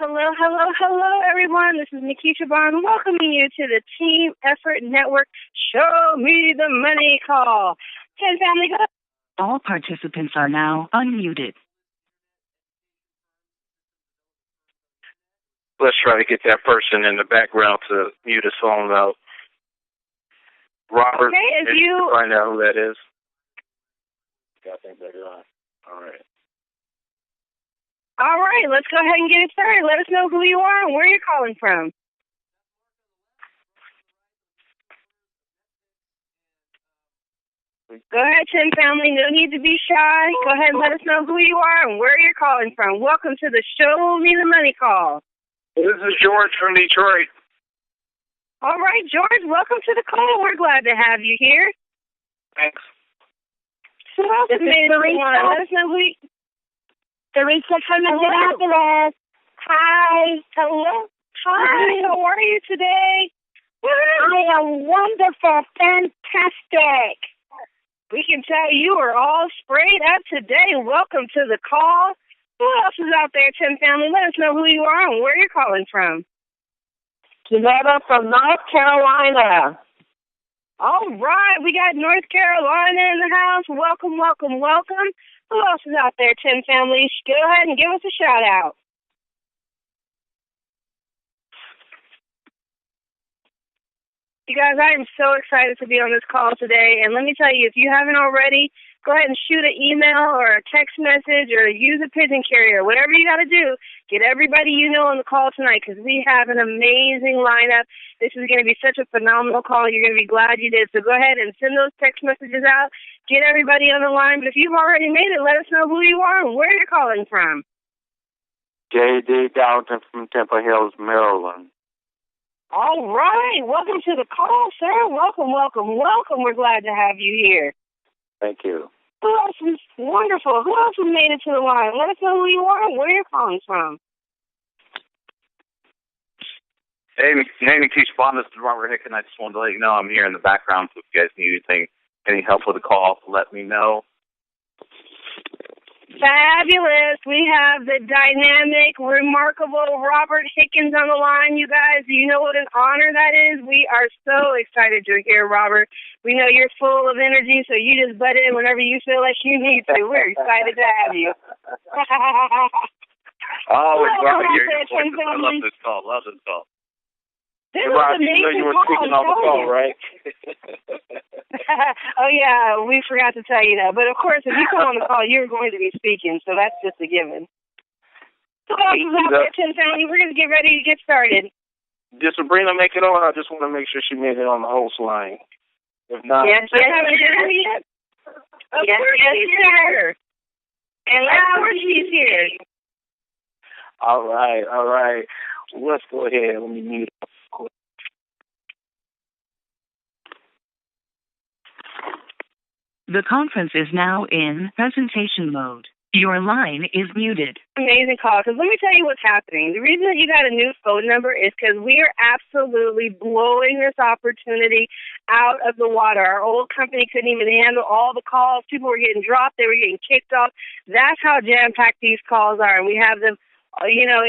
Hello, hello, hello, everyone. This is Nikisha welcoming you to the Team Effort Network Show Me the Money call. Hey, family, go. All participants are now unmuted. Let's try to get that person in the background to mute his phone out. Robert, okay, if you find out who that is. I think they're on. All right. All right, let's go ahead and get it started. Let us know who you are and where you're calling from. Go ahead, Tim family. No need to be shy. Go ahead and let us know who you are and where you're calling from. Welcome to the Show Me the Money call. This is George from Detroit. All right, George, welcome to the call. We're glad to have you here. Thanks. So this is Teresa. Let us know who you... Teresa from Minneapolis. Hi. Hello. Hi. How are you today? I am wonderful. Fantastic. We can tell you are all sprayed up today. Welcome to the call. Who else is out there, Tim family? Let us know who you are and where you're calling from. Janetta from North Carolina. All right. We got North Carolina in the house. Welcome, welcome, welcome. Who else is out there, Tim family? Go ahead and give us a shout out. You guys, I am so excited to be on this call today. And let me tell you, if you haven't already, go ahead and shoot an email or a text message or use a pigeon carrier. Whatever you got to do, get everybody you know on the call tonight because we have an amazing lineup. This is going to be such a phenomenal call. You're going to be glad you did. So go ahead and send those text messages out. Get everybody on the line. But if you've already made it, let us know who you are and where you're calling from. J.D. Dalton from Temple Hills, Maryland. All right. Welcome to the call, sir. Welcome, welcome, welcome. We're glad to have you here. Thank you. Who else is wonderful? Who else has made it to the line? Let us know who you are and where you're calling from. Hey, Nikisha, this is Robert Hick, and I just wanted to let you know I'm here in the background, so if you guys need anything, any help with the call, let me know. Fabulous. We have the dynamic, remarkable Robert Hickens on the line, you guys. You know what an honor that is? We are so excited you're here, Robert. We know you're full of energy, so you just butt in whenever you feel like you need to. We're excited to have you. Always love to hear your voice. I love this call. Love this call. This hey, Rob, you know you were speaking on the call, right? Oh, yeah, we forgot to tell you that. But, of course, if you come on the call, you're going to be speaking, so that's just a given. So, else is out there, Tim family. We're going to get ready to get started. Did Sabrina make it on? I just want to make sure she made it on the host line. If not, yes, you haven't done it yet? Of course she's here. And of course she's here. All right. Let's go ahead. Let me mute up. The conference is now in presentation mode. Your line is muted. Amazing call, because let me tell you what's happening. The reason that you got a new phone number is because we are absolutely blowing this opportunity out of the water. Our old company couldn't even handle all the calls. People were getting dropped. They were getting kicked off. That's how jam-packed these calls are, and we have them. You know,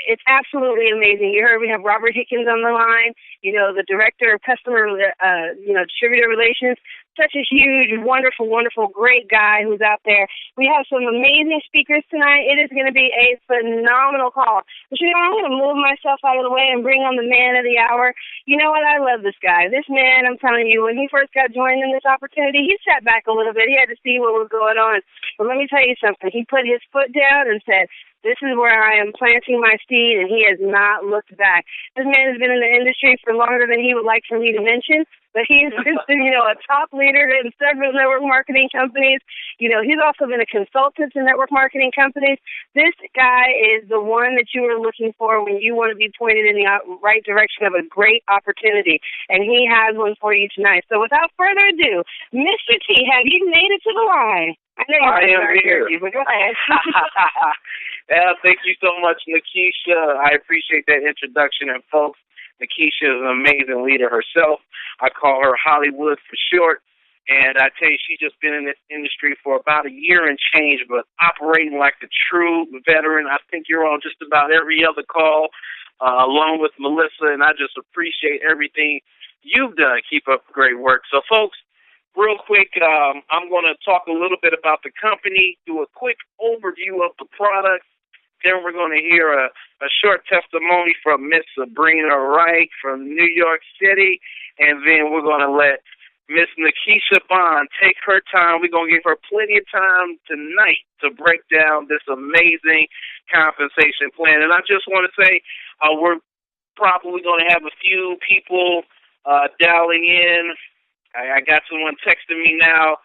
it's absolutely amazing. You heard we have Robert Hickens on the line, you know, the director of customer, distributor relations. Such a huge, wonderful, wonderful, great guy who's out there. We have some amazing speakers tonight. It is going to be a phenomenal call. But, you know, I'm going to move myself out of the way and bring on the man of the hour. You know what? I love this guy. This man, I'm telling you, when he first got joined in this opportunity, he sat back a little bit. He had to see what was going on. But let me tell you something. He put his foot down and said, this is where I am planting my seed, and he has not looked back. This man has been in the industry for longer than he would like for me to mention, but he's been, a top leader in several network marketing companies. You know, he's also been a consultant to network marketing companies. This guy is the one that you are looking for when you want to be pointed in the right direction of a great opportunity, and he has one for you tonight. So without further ado, Mr. T, have you made it to the line? I know you're I am here. But go ahead. Yeah, thank you so much, Nikisha. I appreciate that introduction. And, folks, Nikisha is an amazing leader herself. I call her Hollywood for short. And I tell you, she's just been in this industry for about a year and change, but operating like a true veteran. I think you're on just about every other call, along with Melissa, and I just appreciate everything you've done. Keep up great work. So, folks, real quick, I'm going to talk a little bit about the company, do a quick overview of the product. Then we're going to hear a short testimony from Miss Sabrina Wright from New York City, and then we're going to let Miss Nikisha Bond take her time. We're going to give her plenty of time tonight to break down this amazing compensation plan. And I just want to say we're probably going to have a few people dialing in. I got someone texting me now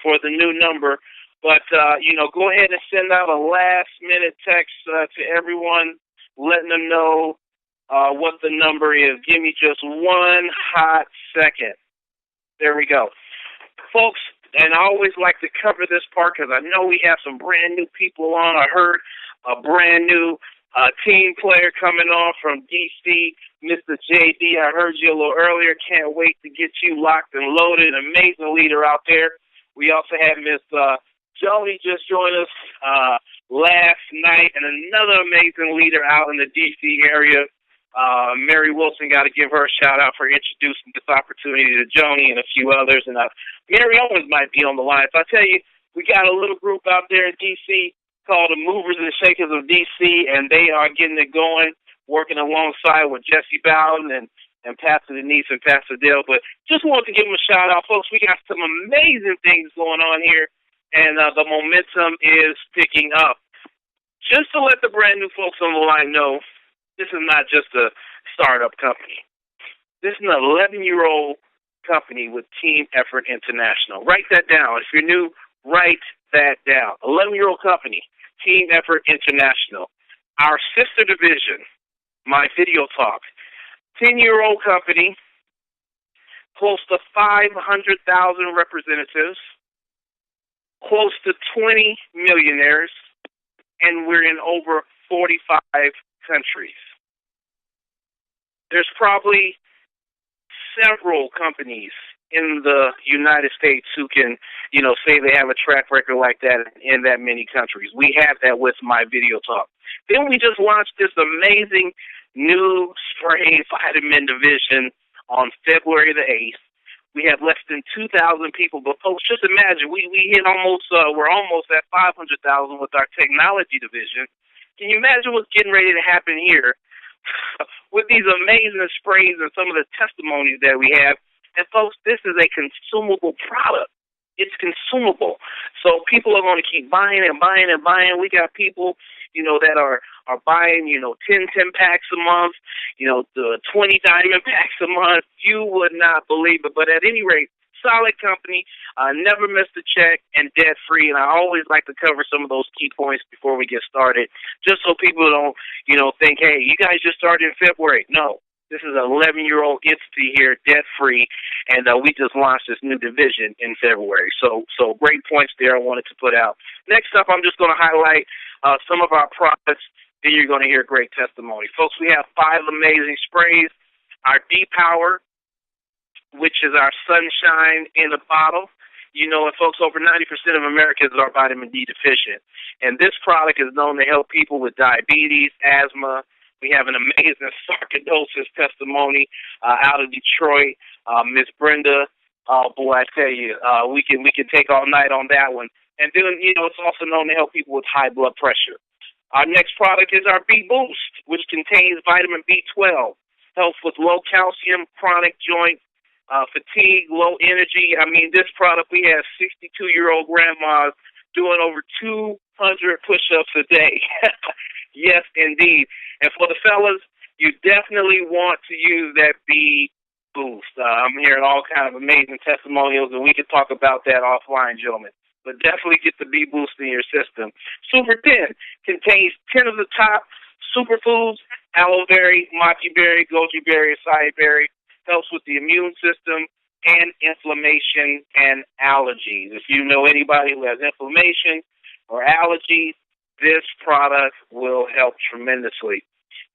for the new number. But, go ahead and send out a last-minute text to everyone, letting them know what the number is. Give me just one hot second. There we go. Folks, and I always like to cover this part because I know we have some brand-new people on. I heard a brand-new team player coming on from D.C., Mr. J.D. I heard you a little earlier. Can't wait to get you locked and loaded. Amazing leader out there. We also have Miss Jody just joined us last night, and another amazing leader out in the D.C. area. Mary Wilson, got to give her a shout-out for introducing this opportunity to Joni and a few others. And Mary Owens might be on the line. So I tell you, we got a little group out there in D.C. called the Movers and Shakers of D.C., and they are getting it going, working alongside with Jesse Bowden and Pastor Denise and Pastor Dale. But just wanted to give them a shout-out. Folks, we got some amazing things going on here. And the momentum is picking up. Just to let the brand new folks on the line know, this is not just a startup company. This is an 11-year-old company with Team Effort International. Write that down. If you're new, write that down. 11-year-old company, Team Effort International. Our sister division, My Video Talk, 10-year-old company, close to 500,000 representatives, close to 20 millionaires, and we're in over 45 countries. There's probably several companies in the United States who can, say they have a track record like that in that many countries. We have that with My Video Talk. Then we just launched this amazing new spray vitamin division on February the 8th. We have less than 2,000 people, but folks, just imagine, we hit we're almost at 500,000 with our technology division. Can you imagine what's getting ready to happen here with these amazing sprays and some of the testimonies that we have? And folks, this is a consumable product. It's consumable. So people are going to keep buying and buying and buying. We got people, that are buying, 10 packs a month, the 20 diamond packs a month. You would not believe it. But at any rate, solid company, never missed a check, and debt-free. And I always like to cover some of those key points before we get started, just so people don't, think, hey, you guys just started in February. No. This is an 11-year-old entity here, debt-free, and we just launched this new division in February. So great points there I wanted to put out. Next up, I'm just going to highlight some of our products, then you're going to hear great testimony. Folks, we have 5 amazing sprays. Our D-Power, which is our sunshine in a bottle. And folks, over 90% of Americans are vitamin D deficient. And this product is known to help people with diabetes, asthma. We have an amazing sarcoidosis testimony out of Detroit. Miss Brenda, boy, I tell you, we can take all night on that one. And then, it's also known to help people with high blood pressure. Our next product is our B Boost, which contains vitamin B12, helps with low calcium, chronic joint fatigue, low energy. I mean, this product, we have 62-year-old grandmas doing over 200 push-ups a day. Yes, indeed. And for the fellas, you definitely want to use that B Boost. I'm hearing all kinds of amazing testimonials, and we can talk about that offline, gentlemen. But definitely get the B Boost in your system. Super 10 contains 10 of the top superfoods: aloe berry, machi berry, goji berry, acai berry. Helps with the immune system and inflammation and allergies. If you know anybody who has inflammation or allergies, this product will help tremendously.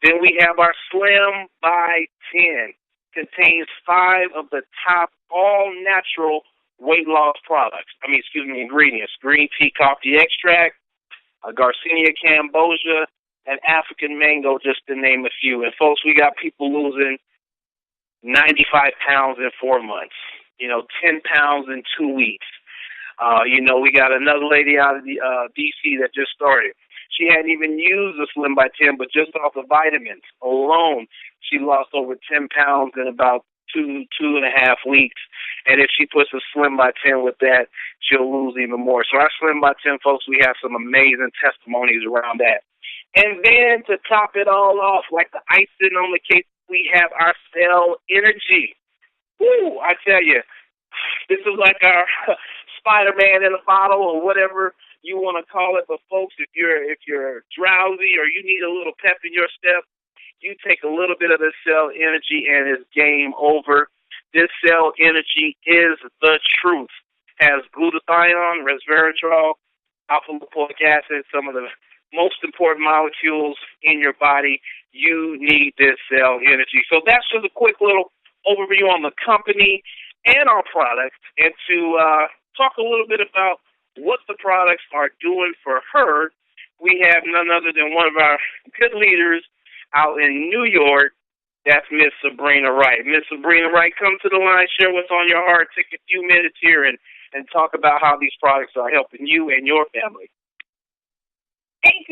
Then we have our Slim by 10. Contains 5 of the top all-natural weight loss products. Ingredients. Green tea coffee extract, Garcinia cambogia, and African mango, just to name a few. And folks, we got people losing 95 pounds in 4 months. 10 pounds in 2 weeks. We got another lady out of the D.C. that just started. She hadn't even used the Slim by 10, but just off the vitamins alone, she lost over 10 pounds in about 2.5 weeks. And if she puts a Slim by 10 with that, she'll lose even more. So our Slim by 10, folks, we have some amazing testimonies around that. And then to top it all off, like the icing on the cake, we have our Cell Energy. Woo, I tell you, this is like our Spider-Man in a bottle or whatever you want to call it. But folks, if you're drowsy or you need a little pep in your step, you take a little bit of this Cell Energy and it's game over. This Cell Energy is the truth. Has glutathione, resveratrol, alpha-lipoic acid, some of the most important molecules in your body. You need this Cell Energy. So that's just a quick little overview on the company and our products, and to talk a little bit about what the products are doing for her. We have none other than one of our good leaders out in New York. That's Miss Sabrina Wright. Miss Sabrina Wright, come to the line, share what's on your heart, take a few minutes here and talk about how these products are helping you and your family. Thank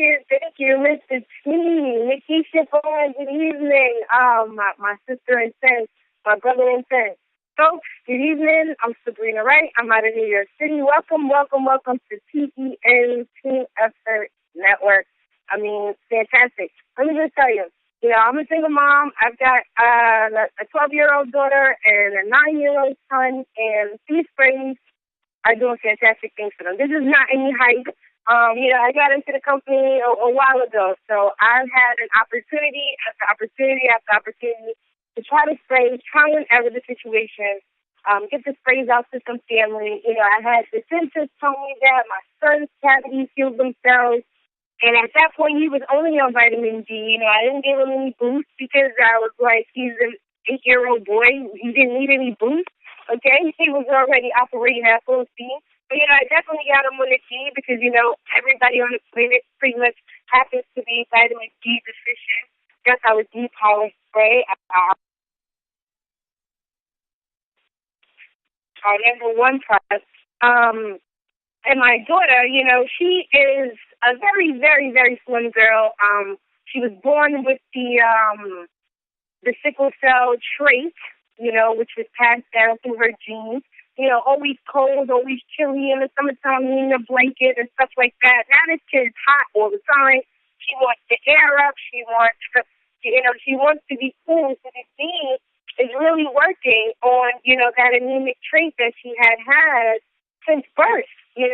you, Mr. T. Nikisha, good evening. My sister and friends, my brother and friends. Folks, good evening. I'm Sabrina Wright. I'm out of New York City. Welcome to TEN Team Effort Network. Fantastic. Let me just tell you, I'm a single mom. I've got a 12-year-old daughter and a 9-year-old son, and these sprays are doing fantastic things for them. This is not any hype. I got into the company a while ago, so I've had an opportunity after opportunity after opportunity to try the sprays, try and error the situation, get the sprays out to some family. I had the dentist tell me that my son's cavities healed themselves, and at that point he was only on vitamin D. I didn't give him any boost because I was like, he's an 8-year-old boy. He didn't need any boost. Okay, he was already operating at full speed. But, I definitely got him on the D because, everybody on the planet pretty much happens to be vitamin D deficient. That's our D power spray. Our number one product. And my daughter, she is a very, very, very slim girl. She was born with the sickle cell trait, which was passed down through her genes. Always cold, always chilly in the summertime, needing a blanket and stuff like that. Now this kid's hot all the time. She wants to air up. She wants to, she wants to be cool. So this gene is really working on, that anemic trait that she had since birth. This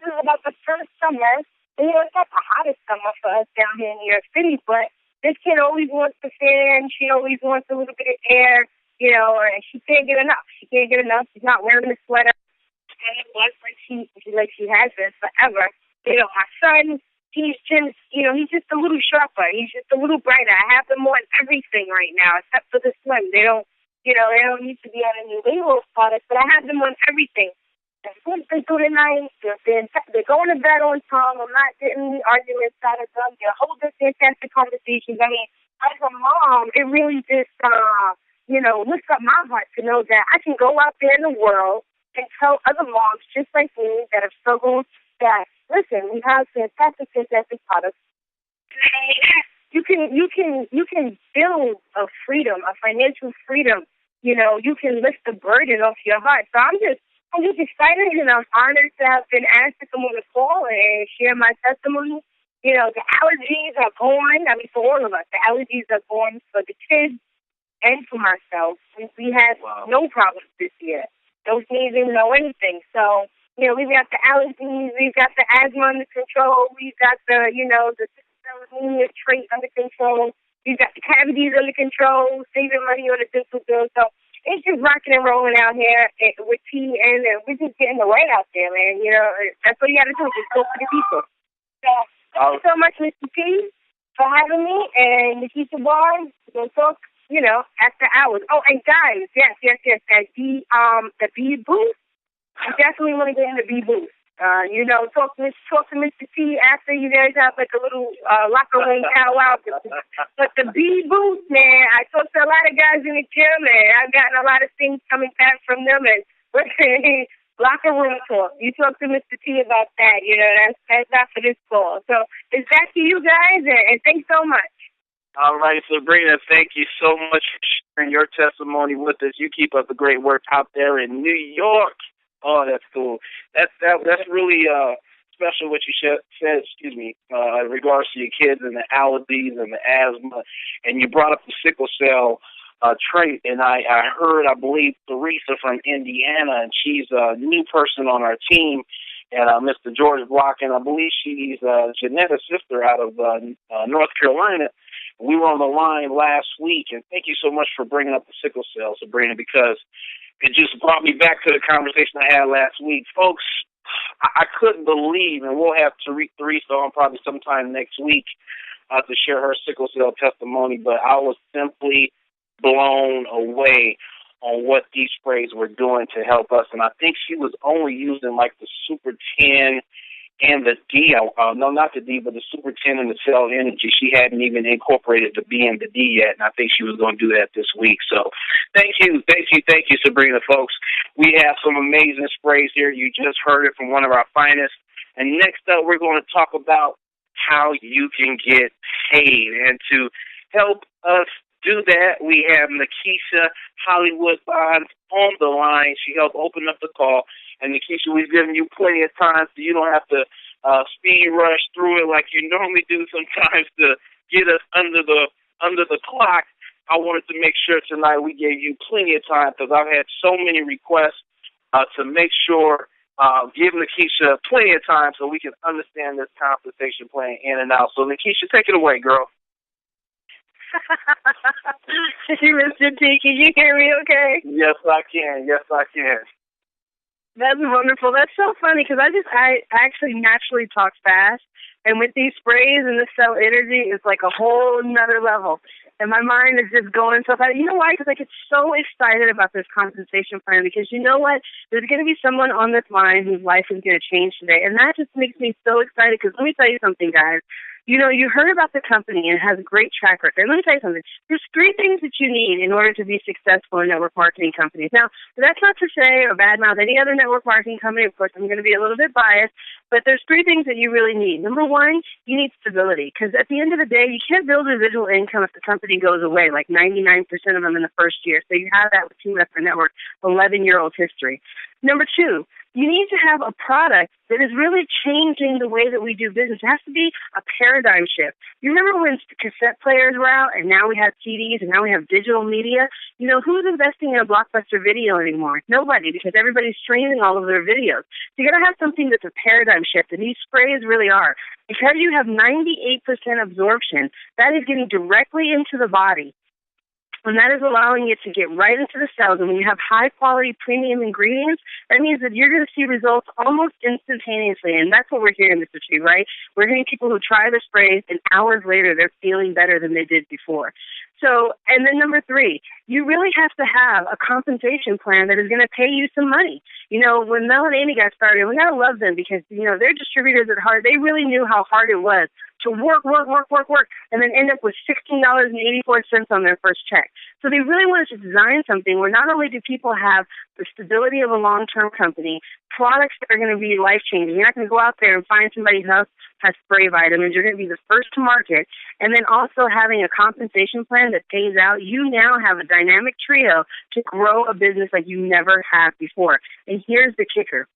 is about the first summer. It's not the hottest summer for us down here in New York City, but this kid always wants the fan. She always wants a little bit of air. And she can't get enough. She's not wearing a sweater. And it was like she has been forever. My son, he's just a little sharper. He's just a little brighter. I have them on everything right now, except for the Slim. They don't need to be on any label products, but I have them on everything. They're sleeping through the night. They're going to bed on time. I'm not getting any arguments out of them. They're holding fantastic conversations. As a mom, it really just, lifts up my heart to know that I can go out there in the world and tell other moms just like me that have struggled that, listen, we have fantastic products. You can build a freedom, a financial freedom. You can lift the burden off your heart. So I'm just excited, and I'm honored to have been asked to come on the call and share my testimony. The allergies are gone. For all of us, the allergies are gone for the kids and for myself. We had no problems this year. No sneezing, no anything. So, we've got the allergies, we've got the asthma under control, we've got the anemia trait under control, we've got the cavities under control, saving money on the dental bill. So it's just rocking and rolling out here with T, and we're just getting the word out there, man. That's what you got to do, just go for the people. So thank you so much, Mr. T, for having me, and Nikisha Barnes. We'll talk after hours. Oh, and guys, yes, that the bead boost, I definitely want to get into B-Boost. Talk to Mr. T after you guys have like a little locker room powwow. But the B-Boost, man, I talked to a lot of guys in the gym, and I've gotten a lot of things coming back from them. And locker room talk. You talk to Mr. T about that. That's not for this call. So it's back to you guys, and thanks so much. All right, Sabrina, thank you so much for sharing your testimony with us. You keep up the great work out there in New York. Oh, that's cool. That's really special what you said, in regards to your kids and the allergies and the asthma. And you brought up the sickle cell trait, and I heard, I believe, Teresa from Indiana, and she's a new person on our team, and Mr. George Block, and I believe she's Janetta's sister out of North Carolina. We were on the line last week, and thank you so much for bringing up the sickle cell, Sabrina, because it just brought me back to the conversation I had last week. Folks, I couldn't believe, and we'll have Teresa on probably sometime next week to share her sickle cell testimony, but I was simply blown away on what these sprays were doing to help us. And I think she was only using like the Super 10 and the D. No, not the D, but the Super 10 and the Cell Energy. She hadn't even incorporated the B and the D yet, and I think she was going to do that this week. So thank you, Sabrina, folks. We have some amazing sprays here. You just heard it from one of our finest. And next up, we're going to talk about how you can get paid. And to help us do that, we have Nikisha Hollywood Bonds on the line. She helped open up the call. And Nikisha, we've given you plenty of time so you don't have to speed rush through it like you normally do sometimes to get us under the clock. I wanted to make sure tonight we gave you plenty of time because I've had so many requests to make sure give Nikisha plenty of time so we can understand this compensation plan in and out. So Nikisha, take it away, girl. Mr. T, can you hear me okay? Yes, I can. That's wonderful. That's so funny because I actually naturally talk fast, and with these sprays and the cell energy, it's like a whole nother level. And my mind is just going so fast. You know why? Because I get so excited about this compensation plan because you know what? There's going to be someone on this line whose life is going to change today, and that just makes me so excited because let me tell you something, guys. You heard about the company and it has a great track record. Let me tell you something. There's 3 things that you need in order to be successful in network marketing companies. Now, that's not to say or badmouth any other network marketing company. Of course, I'm going to be a little bit biased, but there's 3 things that you really need. Number 1, you need stability because at the end of the day, you can't build residual income if the company goes away, like 99% of them in the first year. So you have that with Team Effort Network, 11-year-old history. Number 2, you need to have a product that is really changing the way that we do business. It has to be a paradigm shift. You remember when cassette players were out and now we have CDs and now we have digital media? Who's investing in a Blockbuster video anymore? Nobody, because everybody's streaming all of their videos. So you got to have something that's a paradigm shift, and these sprays really are. Because you have 98% absorption, that is getting directly into the body. And that is allowing it to get right into the cells. And when you have high-quality premium ingredients, that means that you're going to see results almost instantaneously. And that's what we're hearing, Mr. Chi, right? We're hearing people who try the sprays, and hours later, they're feeling better than they did before. So, and then number 3, you really have to have a compensation plan that is going to pay you some money. When Mel and Amy got started, we got to love them because, they're distributors at heart. They really knew how hard it was to work, and then end up with $16.84 on their first check. So they really wanted to design something where not only do people have the stability of a long-term company, products that are going to be life-changing. You're not going to go out there and find somebody who has spray vitamins. You're going to be the first to market. And then also having a compensation plan that pays out. You now have a dynamic trio to grow a business like you never have before. And here's the kicker.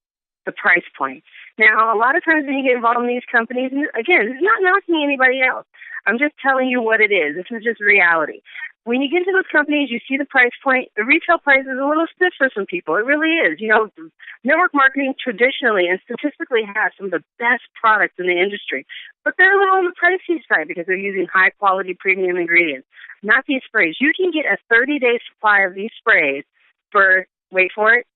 The price point. Now, a lot of times when you get involved in these companies, and again, it's not knocking anybody else. I'm just telling you what it is. This is just reality. When you get into those companies, you see the price point. The retail price is a little stiff for some people. It really is. Network marketing traditionally and statistically has some of the best products in the industry. But they're a little on the pricey side because they're using high-quality premium ingredients. Not these sprays. You can get a 30-day supply of these sprays for, wait for it,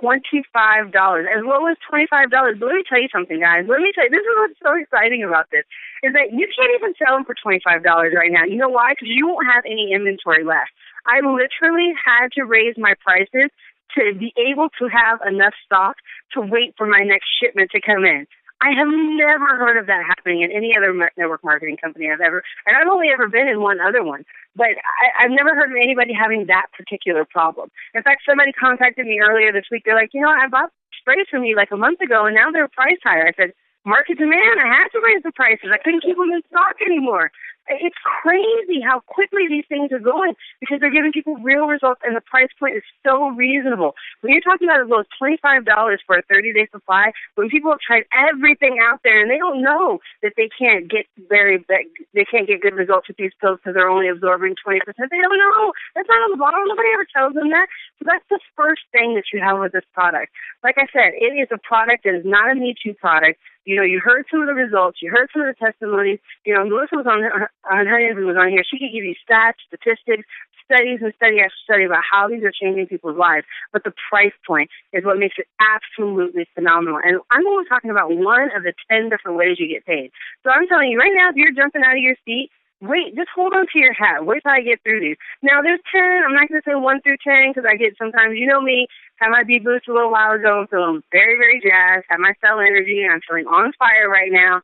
$25, as low as $25. But let me tell you something, guys. This is what's so exciting about this, is that you can't even sell them for $25 right now. You know why? Because you won't have any inventory left. I literally had to raise my prices to be able to have enough stock to wait for my next shipment to come in. I have never heard of that happening in any other network marketing company and I've only ever been in one other one, but I've never heard of anybody having that particular problem. In fact, somebody contacted me earlier this week. They're like, I bought sprays from you like a month ago, and now they're priced higher. I said, market demand, I had to raise the prices. I couldn't keep them in stock anymore. It's crazy how quickly these things are going because they're giving people real results, and the price point is so reasonable. When you're talking about as low as $25 for a 30-day supply, when people have tried everything out there and they don't know that they can't get good results with these pills because they're only absorbing 20%, they don't know. That's not on the bottle. Nobody ever tells them that. So that's the first thing that you have with this product. Like I said, it is a product that is not a Me Too product. You heard some of the results. You heard some of the testimonies. Melissa was on her interview was on here. She could give you stats, statistics, studies, and study after study about how these are changing people's lives. But the price point is what makes it absolutely phenomenal. And I'm only talking about one of the 10 different ways you get paid. So I'm telling you right now, if you're jumping out of your seat, wait, just hold on to your hat. Wait till I get through these. Now, there's 10. I'm not going to say 1 through 10 because I get sometimes, me, had my B boost a little while ago. I'm feeling very, very jazzed. Have my cell energy. I'm feeling on fire right now.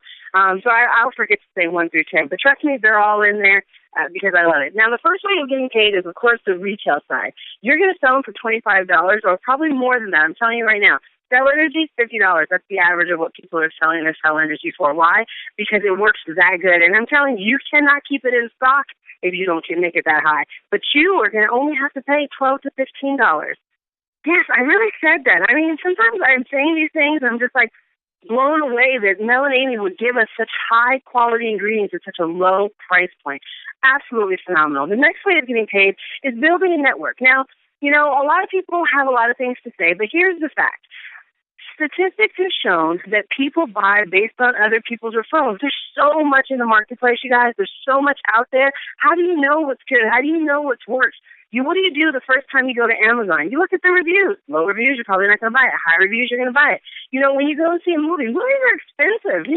So I'll forget to say 1 through 10. But trust me, they're all in there because I love it. Now, the first way of getting paid is, of course, the retail side. You're going to sell them for $25 or probably more than that. I'm telling you right now. Cell energy is $50. That's the average of what people are selling their cell energy for. Why? Because it works that good. And I'm telling you, you cannot keep it in stock if you don't make it that high. But you are going to only have to pay $12 to $15. Yes, I really said that. I mean, sometimes I'm saying these things and I'm just like blown away that Mel and Amy would give us such high quality ingredients at such a low price point. Absolutely phenomenal. The next way of getting paid is building a network. Now, a lot of people have a lot of things to say, but here's the fact. Statistics have shown that people buy based on other people's referrals. There's so much in the marketplace, you guys. There's so much out there. How do you know what's good? How do you know what's worse? What do you do the first time you go to Amazon? You look at the reviews. Low reviews, you're probably not going to buy it. High reviews, you're going to buy it. When you go and see a movie, movies are expensive.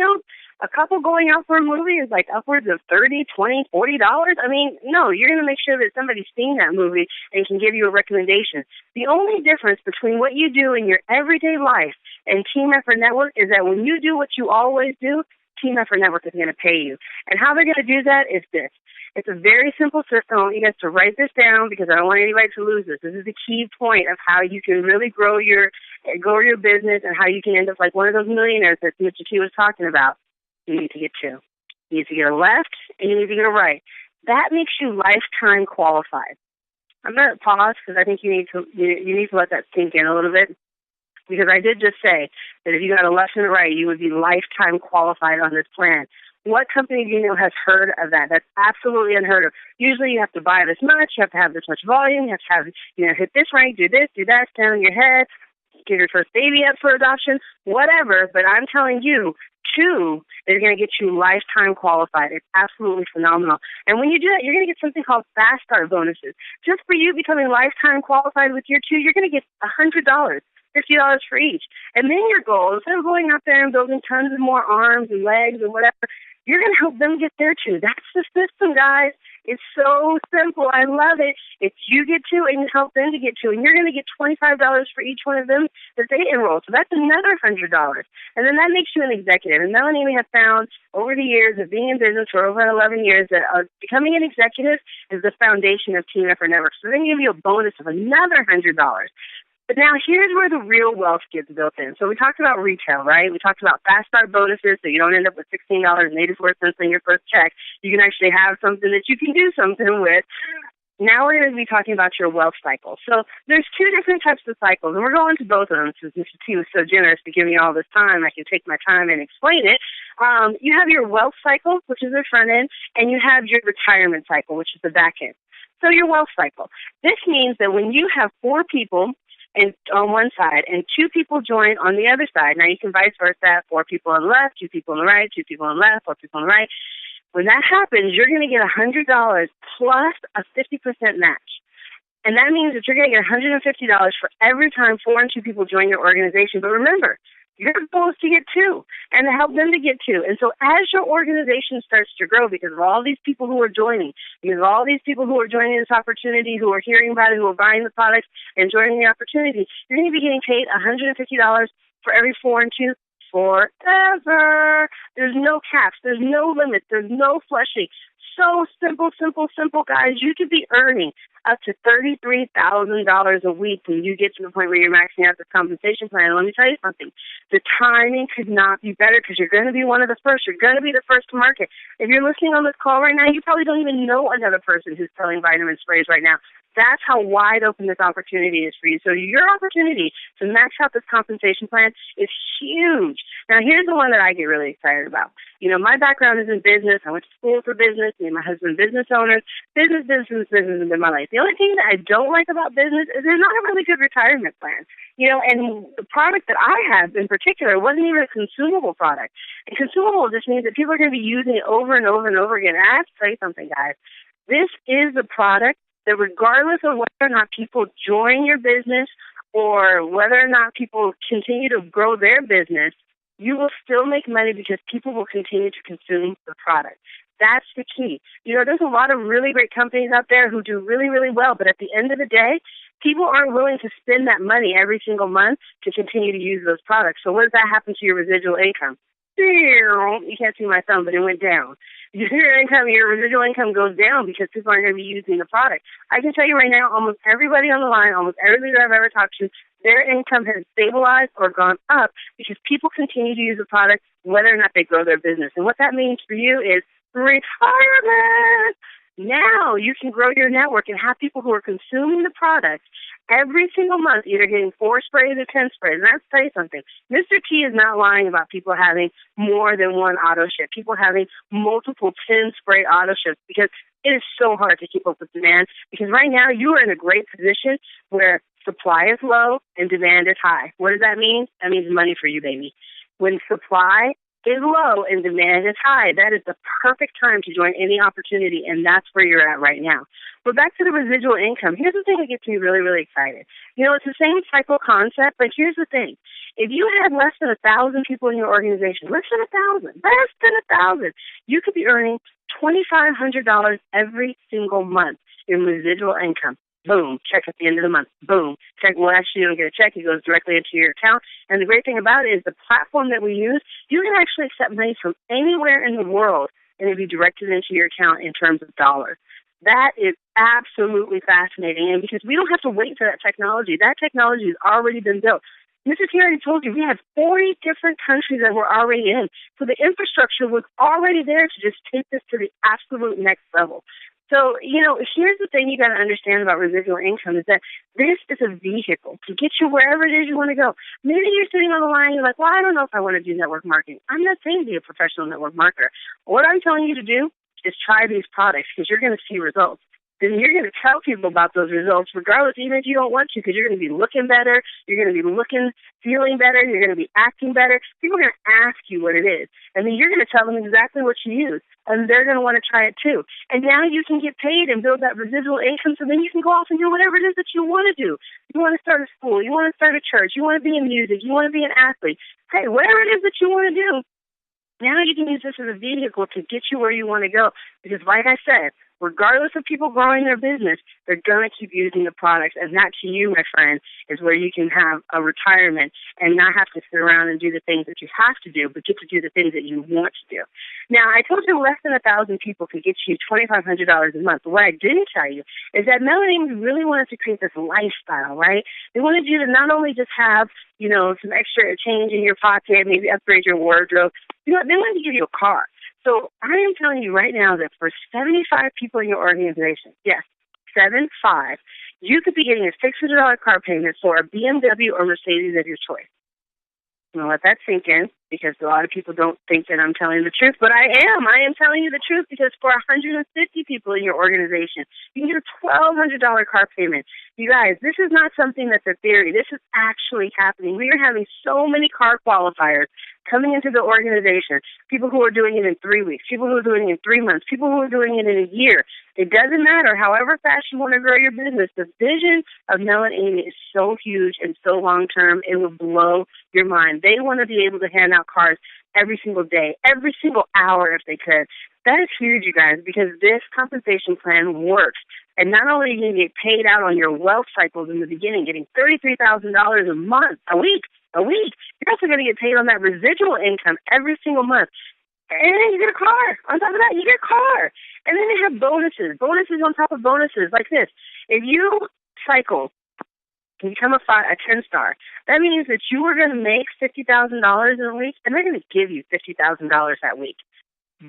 A couple going out for a movie is like upwards of $30, $20, $40. I mean, no, you're going to make sure that somebody's seen that movie and can give you a recommendation. The only difference between what you do in your everyday life and Team Effort Network is that when you do what you always do, Team Effort Network is going to pay you. And how they're going to do that is this. It's a very simple system. I want you guys to write this down because I don't want anybody to lose this. This is the key point of how you can really grow your business and how you can end up like one of those millionaires that Mr. T was talking about. You need to get 2. You need to get a left and you need to get a right. That makes you lifetime qualified. I'm going to pause because I think you need to let that sink in a little bit. Because I did just say that if you got a left and a right, you would be lifetime qualified on this plan. What company do you know has heard of that? That's absolutely unheard of. Usually you have to buy this much, you have to have this much volume, you have to have, hit this rank, do this, do that, stand on your head, get your first baby up for adoption, whatever. But I'm telling you, 2 is going to get you lifetime qualified. It's absolutely phenomenal. And when you do that, you're going to get something called fast start bonuses. Just for you becoming lifetime qualified with your 2, you're going to get $100. $50 for each. And then your goal, instead of going out there and building tons of more arms and legs and whatever, you're going to help them get their 2. That's the system, guys. It's so simple. I love it. It's you get 2 and you help them to get 2. And you're going to get $25 for each one of them that they enroll. So that's another $100. And then that makes you an executive. And Mel and Amy have found over the years of being in business for over 11 years that becoming an executive is the foundation of Team Effort Network. So they're going to give you a bonus of another $100. But now here's where the real wealth gets built in. So we talked about retail, right? We talked about fast start bonuses so you don't end up with $16.84 on your first check. You can actually have something that you can do something with. Now we're going to be talking about your wealth cycle. So there's 2 different types of cycles, and we're going to both of them since Mr. T was so generous to give me all this time. I can take my time and explain it. You have your wealth cycle, which is the front end, and you have your retirement cycle, which is the back end. So your wealth cycle. This means that when you have 4 people and on one side, and 2 people join on the other side. Now you can vice versa, 4 people on the left, 2 people on the right, 2 people on the left, 4 people on the right. When that happens, you're going to get $100 plus a 50% match. And that means that you're going to get $150 for every time 4 and 2 people join your organization. But remember, Your goal is to get 2 and to help them to get 2. And so as your organization starts to grow, because of all these people who are joining, because of all these people who are joining this opportunity, who are hearing about it, who are buying the products and joining the opportunity, you're going to be getting paid $150 for every 4 and 2 forever. There's no caps. There's no limit. There's no flushing. So simple, simple, simple, guys. You could be earning up to $33,000 a week when you get to the point where you're maxing out the compensation plan. And let me tell you something. The timing could not be better because you're going to be one of the first. You're going to be the first to market. If you're listening on this call right now, you probably don't even know another person who's selling vitamin sprays right now. That's how wide open this opportunity is for you. So your opportunity to max out this compensation plan is huge. Now, here's the one that I get really excited about. You know, my background is in business. I went to school for business. Me and my husband, business owners. Business has been my life. The only thing that I don't like about business is there's not a really good retirement plan. You know, and the product that I have in particular wasn't even a consumable product. And consumable just means that people are going to be using it over and over and over again. And I have to tell you something, guys. This is a product that regardless of whether or not people join your business or whether or not people continue to grow their business, you will still make money because people will continue to consume the product. That's the key. You know, there's a lot of really great companies out there who do really, really well, but at the end of the day, people aren't willing to spend that money every single month to continue to use those products. So what does that happen to your residual income? You can't see my thumb, but it went down. Your residual income goes down because people aren't going to be using the product. I can tell you right now, almost everybody on the line, almost everybody that I've ever talked to, their income has stabilized or gone up because people continue to use the product whether or not they grow their business. And what that means for you is retirement. Now you can grow your network and have people who are consuming the product every single month, either getting 4 sprays or 10 sprays. And I'll tell you something. Mr. T is not lying about people having more than one auto ship, people having multiple 10-spray auto ships, because it is so hard to keep up with demand. Because right now you are in a great position where supply is low and demand is high. What does that mean? That means money for you, baby. When supply is low and demand is high, that is the perfect time to join any opportunity, and that's where you're at right now. But back to the residual income, here's the thing that gets me really, really excited. You know, it's the same cycle concept, but here's the thing. If you had less than 1,000 people in your organization, less than 1,000, you could be earning $2,500 every single month in residual income. Boom, check at the end of the month. Boom, check. Well, actually, you don't get a check. It goes directly into your account. And the great thing about it is the platform that we use, you can actually accept money from anywhere in the world, and it'll be directed into your account in terms of dollars. That is absolutely fascinating. And because we don't have to wait for that technology has already been built. Mr. T already told you we have 40 different countries that we're already in. So the infrastructure was already there to just take this to the absolute next level. So, you know, here's the thing you got to understand about residual income is that this is a vehicle to get you wherever it is you want to go. Maybe you're sitting on the line and you're like, well, I don't know if I want to do network marketing. I'm not saying be a professional network marketer. What I'm telling you to do is try these products because you're going to see results. Then you're going to tell people about those results regardless, even if you don't want to, because you're going to be looking better, you're going to be feeling better, you're going to be acting better. People are going to ask you what it is, and then you're going to tell them exactly what you use, and they're going to want to try it too. And now you can get paid and build that residual income, so then you can go off and do whatever it is that you want to do. You want to start a school, you want to start a church, you want to be in music, you want to be an athlete. Hey, whatever it is that you want to do, now you can use this as a vehicle to get you where you want to go. Because like I said, regardless of people growing their business, they're going to keep using the products. And that, to you, my friend, is where you can have a retirement and not have to sit around and do the things that you have to do, but get to do the things that you want to do. Now, I told you less than 1,000 people could get you $2,500 a month. But what I didn't tell you is that Melanie really wanted to create this lifestyle, right? They wanted you to not only just have, you know, some extra change in your pocket, maybe upgrade your wardrobe. You know, they wanted to give you a car. So I am telling you right now that for 75 people in your organization, yes, 75, you could be getting a $600 car payment for a BMW or Mercedes of your choice. I'm going to let that sink in because a lot of people don't think that I'm telling the truth, but I am. I am telling you the truth because for 150 people in your organization, you can get a $1,200 car payment. You guys, this is not something that's a theory. This is actually happening. We are having so many car qualifiers coming into the organization, people who are doing it in 3 weeks, people who are doing it in 3 months, people who are doing it in a year. It doesn't matter. However fast you want to grow your business, the vision of Mel and Amy is so huge and so long-term, it will blow your mind. They want to be able to hand out cars every single day, every single hour if they could. That is huge, you guys, because this compensation plan works. And not only are you going to get paid out on your wealth cycles in the beginning, getting $33,000 a week, you're also going to get paid on that residual income every single month. And then you get a car. On top of that, you get a car. And then they have bonuses on top of bonuses like this. If you cycle and become a 10-star, that means that you are going to make $50,000 in a week, and they're going to give you $50,000 that week.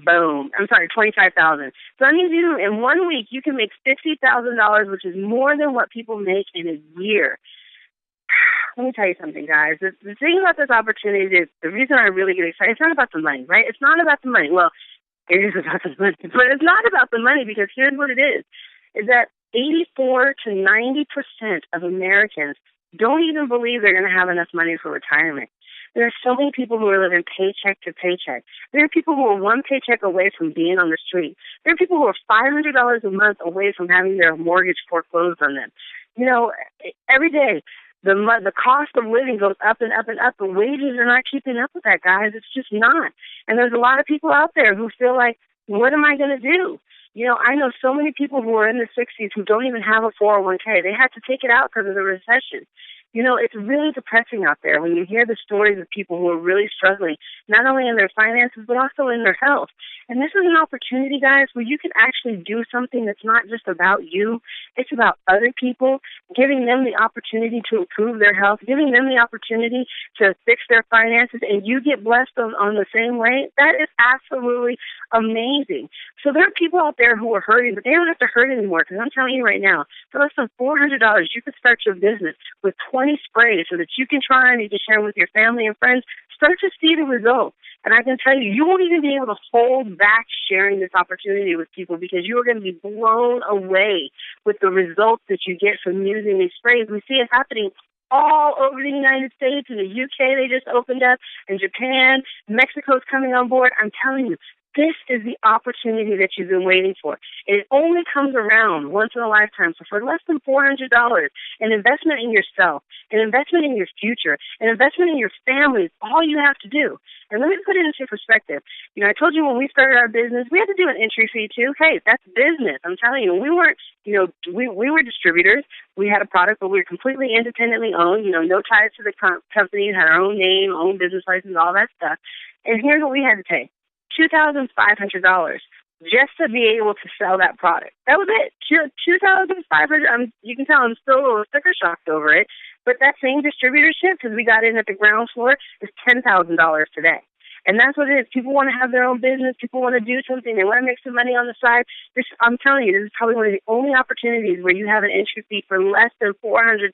Boom. I'm sorry, $25,000. So that means you, in 1 week, you can make $50,000, which is more than what people make in a year. Let me tell you something, guys. The thing about this opportunity is the reason I really get excited, it's not about the money, right? It's not about the money. Well, it is about the money, but it's not about the money because here's what it is that 84 to 90% of Americans don't even believe they're going to have enough money for retirement. There are so many people who are living paycheck to paycheck. There are people who are one paycheck away from being on the street. There are people who are $500 a month away from having their mortgage foreclosed on them. You know, every day, the cost of living goes up and up and up. The wages are not keeping up with that, guys. It's just not. And there's a lot of people out there who feel like, what am I going to do? You know, I know so many people who are in their 60s who don't even have a 401k. They had to take it out because of the recession. You know, it's really depressing out there when you hear the stories of people who are really struggling, not only in their finances, but also in their health. And this is an opportunity, guys, where you can actually do something that's not just about you. It's about other people, giving them the opportunity to improve their health, giving them the opportunity to fix their finances, and you get blessed on the same way. That is absolutely amazing. So there are people out there who are hurting, but they don't have to hurt anymore, because I'm telling you right now, for less than $400, you could start your business with 20 sprays so that you can try and you can share with your family and friends. Start to see the results. And I can tell you, you won't even be able to hold back sharing this opportunity with people because you are going to be blown away with the results that you get from using these sprays. We see it happening all over the United States. In the UK, they just opened up. In Japan, Mexico's coming on board. I'm telling you, this is the opportunity that you've been waiting for. And it only comes around once in a lifetime. So for less than $400, an investment in yourself, an investment in your future, an investment in your family is all you have to do. And let me put it into perspective. You know, I told you when we started our business, we had to do an entry fee too. Hey, that's business. I'm telling you, we weren't, you know, we were distributors. We had a product, but we were completely independently owned, you know, no ties to the company, had our own name, own business license, all that stuff. And here's what we had to pay. $2,500 just to be able to sell that product. That was it. $2,500. You can tell I'm still a little sticker shocked over it. But that same distributorship, because we got in at the ground floor, is $10,000 today. And that's what it is. People want to have their own business. People want to do something. They want to make some money on the side. I'm telling you, this is probably one of the only opportunities where you have an entry fee for less than $400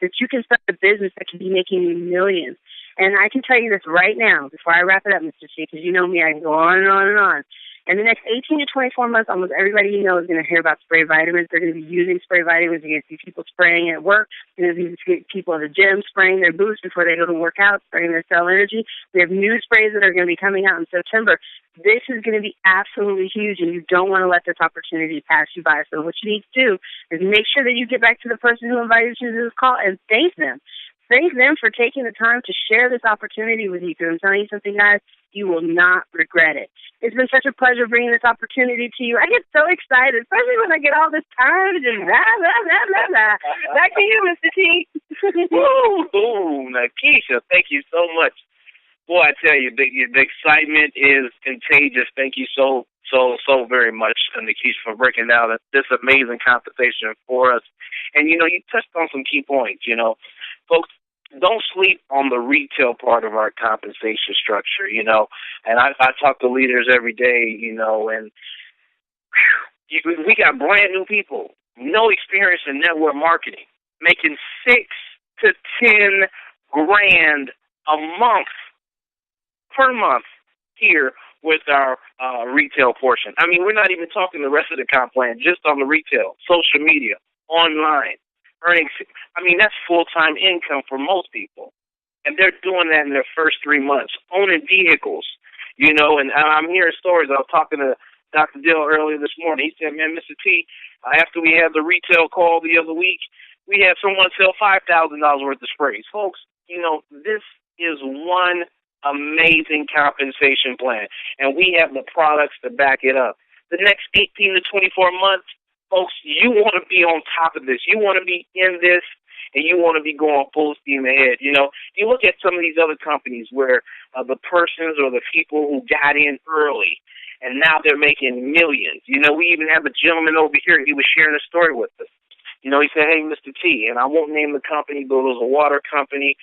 that you can start a business that can be making you millions. And I can tell you this right now, before I wrap it up, Mr. C, because you know me, I can go on and on and on. In the next 18 to 24 months, almost everybody you know is going to hear about spray vitamins. They're going to be using spray vitamins. You're going to see people spraying at work. You're going to see people at the gym spraying their boots before they go to work out, spraying their cell energy. We have new sprays that are going to be coming out in September. This is going to be absolutely huge, and you don't want to let this opportunity pass you by. So what you need to do is make sure that you get back to the person who invited you to this call and thank them. Thank them for taking the time to share this opportunity with you. Because I'm telling you something, guys, you will not regret it. It's been such a pleasure bringing this opportunity to you. I get so excited, especially when I get all this time to just blah, blah, blah, blah, blah. Back to you, Mr. T. Ooh, Nikisha, thank you so much. Boy, I tell you, the excitement is contagious. Thank you so very much, Nikisha, for breaking down this amazing conversation for us. And, you know, you touched on some key points, you know. Folks, don't sleep on the retail part of our compensation structure, you know. And I talk to leaders every day, you know, and we got brand new people, no experience in network marketing, making $6,000 to $10,000 a month, per month here with our retail portion. I mean, we're not even talking the rest of the comp plan, just on the retail, social media, online. earning, I mean, that's full-time income for most people. And they're doing that in their first 3 months, owning vehicles, you know, and I'm hearing stories. I was talking to Dr. Dill earlier this morning. He said, man, Mr. T, after we had the retail call the other week, we had someone sell $5,000 worth of sprays. Folks, you know, this is one amazing compensation plan, and we have the products to back it up. The next 18 to 24 months, folks, you want to be on top of this. You want to be in this, and you want to be going full steam ahead. You know, you look at some of these other companies where the persons or the people who got in early, and now they're making millions. You know, we even have a gentleman over here. He was sharing a story with us. You know, he said, hey, Mr. T, and I won't name the company, but it was a water company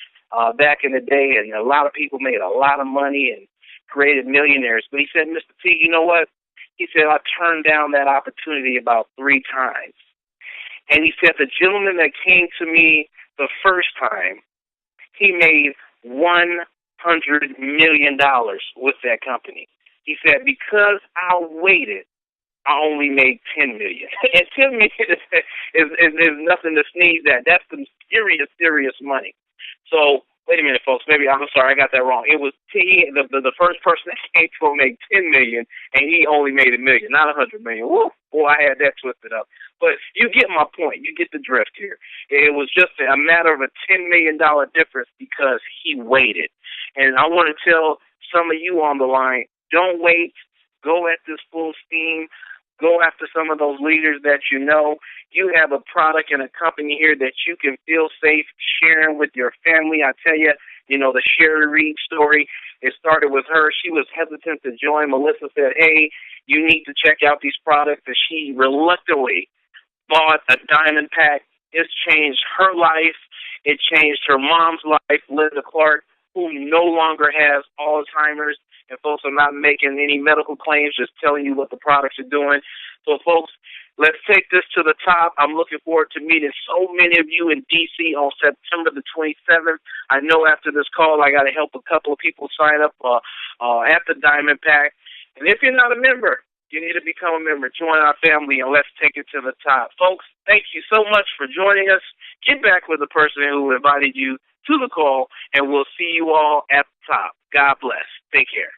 back in the day, and a lot of people made a lot of money and created millionaires. But he said, Mr. T, you know what? He said, I turned down that opportunity about 3 times. And he said, the gentleman that came to me the first time, he made $100 million with that company. He said, because I waited, I only made $10 million. And $10 million is nothing to sneeze at. That's some serious, serious money. So, wait a minute, folks. Maybe, I'm sorry, I got that wrong. It was the first person that came to make $10 million, and he only made $1 million, not $100 million. Woo! Boy, I had that twisted up. But you get my point. You get the drift here. It was just a matter of a $10 million difference because he waited. And I want to tell some of you on the line, don't wait. Go at this full steam. Go after some of those leaders that you know. You have a product and a company here that you can feel safe sharing with your family. I tell you, you know, the Sherry Reed story, it started with her. She was hesitant to join. Melissa said, hey, you need to check out these products. And she reluctantly bought a diamond pack. It's changed her life. It changed her mom's life, Linda Clark, who no longer has Alzheimer's. And, folks, I'm not making any medical claims, just telling you what the products are doing. So, folks, let's take this to the top. I'm looking forward to meeting so many of you in D.C. on September the 27th. I know after this call I got to help a couple of people sign up at the Diamond Pack. And if you're not a member, you need to become a member. Join our family, and let's take it to the top. Folks, thank you so much for joining us. Get back with the person who invited you to the call, and we'll see you all at the top. God bless. Take care.